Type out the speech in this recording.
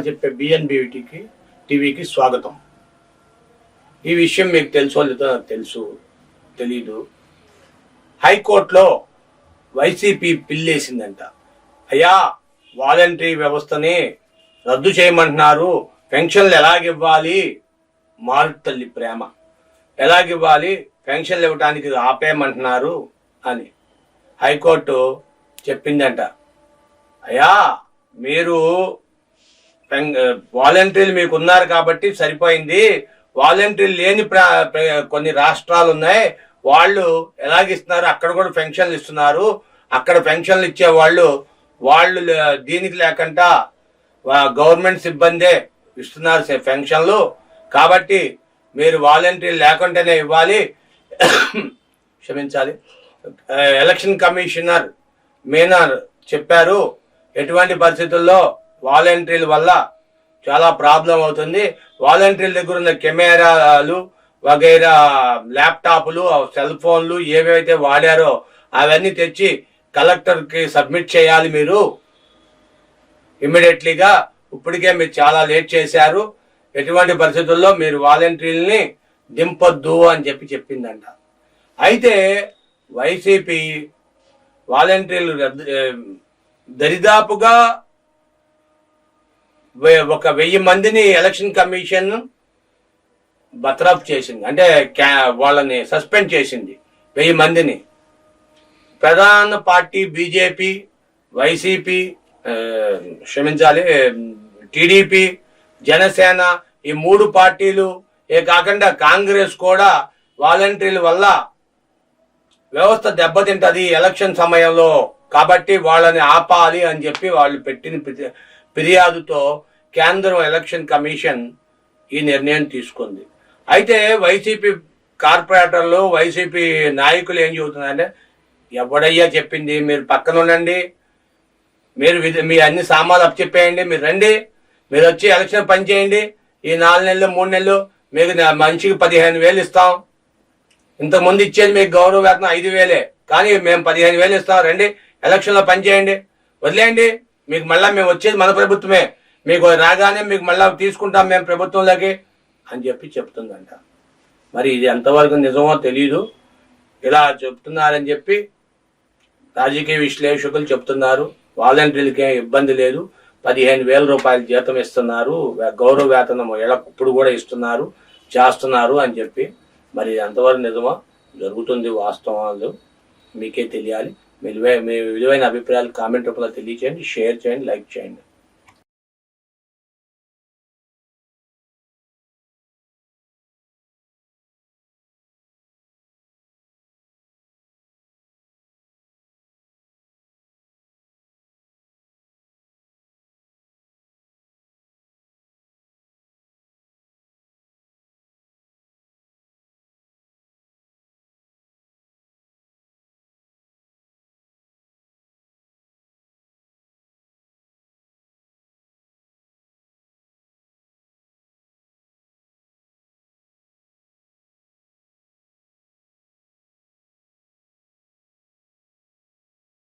చెప్పే బిఎన్బిటికి టీవీకి స్వాగతం. ఈ విషయం మీకు తెలుసో లేదో నాకు తెలుసు తెలీదు. హైకోర్టులో వైసీపీ పిల్లేసిందంట. అయ్యా, వాలంటరీ వ్యవస్థని రద్దు చేయమంటున్నారు, పెన్షన్లు ఎలాగివ్వాలి, మారుతల్లి ప్రేమ ఎలాగివ్వాలి, పెన్షన్లు ఇవ్వటానికి ఆపేయమంటున్నారు అని హైకోర్టు చెప్పిందంట. అయ్యా, మీరు వాలంటీర్లు మీకు ఉన్నారు కాబట్టి సరిపోయింది. వాలంటీర్లు లేని కొన్ని రాష్ట్రాలు ఉన్నాయి, వాళ్ళు ఎలాగిస్తున్నారు, అక్కడ కూడా పెన్షన్లు ఇస్తున్నారు. అక్కడ పెన్షన్లు ఇచ్చే వాళ్ళు దీనికి లేకుండా గవర్నమెంట్ సిబ్బందే ఇస్తున్నారు పెన్షన్లు. కాబట్టి మీరు వాలంటీర్లు లేకుండానే ఇవ్వాలి. క్షమించాలి. ఎలక్షన్ కమిషనర్ మీనర్ చెప్పారు, ఎటువంటి పరిస్థితుల్లో వాలంటీర్ల వల్ల చాలా ప్రాబ్లం అవుతుంది. వాలంటీర్ల దగ్గర ఉన్న కెమెరాలు వగైరా ల్యాప్టాప్లు సెల్ ఫోన్లు ఏవైతే వాడారో అవన్నీ తెచ్చి కలెక్టర్కి సబ్మిట్ చేయాలి మీరు ఇమ్మీడియట్లీగా. ఇప్పటికే మీరు చాలా లేట్ చేశారు. ఎటువంటి పరిస్థితుల్లో మీరు వాలంటీర్లని దింపొద్దు అని చెప్పిందంట. అయితే వైసీపీ వాలంటీర్లు దరిదాపుగా 1000 మందిని ఎలక్షన్ కమిషన్ బర్తరఫ్ చేసింది, అంటే వాళ్ళని సస్పెండ్ చేసింది 1000 మందిని. ప్రధాన పార్టీ బీజేపీ, వైసీపీ, క్షమించాలి, టీడీపీ, జనసేన, ఈ 3 పార్టీలు కాకుండా కాంగ్రెస్ కూడా వాలంటీర్ల వల్ల వ్యవస్థ దెబ్బతింటది ఎలక్షన్ సమయంలో, కాబట్టి వాళ్ళని ఆపాలి అని చెప్పి వాళ్ళు పెట్టిన ఫిర్యాదుతో కేంద్రం ఎలక్షన్ కమిషన్ ఈ నిర్ణయం తీసుకుంది. అయితే వైసీపీ కార్పొరేటర్లు, వైసీపీ నాయకులు ఏం చెబుతున్నారంటే, ఎవడయ్యా చెప్పింది, మీరు పక్కన ఉండండి, మీరు మీ అన్ని సామాన్లు అప్పచెప్పేయండి, మీరు రండి, మీరు వచ్చి ఎలక్షన్ పని చేయండి, ఈ 4 నెలలు 3 నెలలు మీకు మనిషికి 15,000 ఇస్తాం. ఇంతకుముందు ఇచ్చేది మీకు గౌరవ వేతనం 5,000, కానీ మేము 15,000 ఇస్తాం, రండి ఎలక్షన్లో పని చేయండి, వదిలేయండి, మీకు మళ్ళీ మేము వచ్చేది మన ప్రభుత్వమే, మీకు రాగానే మీకు మళ్ళీ తీసుకుంటాం మేము ప్రభుత్వంలోకి అని చెప్తుందంట. మరి ఇది ఎంతవరకు నిజమో తెలియదు. ఇలా చెప్తున్నారని చెప్పి రాజకీయ విశ్లేషకులు చెప్తున్నారు. వాలంటీర్లకి ఇబ్బంది లేదు, 15,000 రూపాయలు జీతం ఇస్తున్నారు, గౌరవ వేతనం ఇప్పుడు కూడా ఇస్తున్నారు, చేస్తున్నారు అని చెప్పి. మరి ఎంతవరకు నిజమో జరుగుతుంది వాస్తవాలు మీకే తెలియాలి. మీ విలువైన అభిప్రాయాలు కామెంట్ రూపంలో తెలియచేయండి, షేర్ చేయండి, లైక్ చేయండి.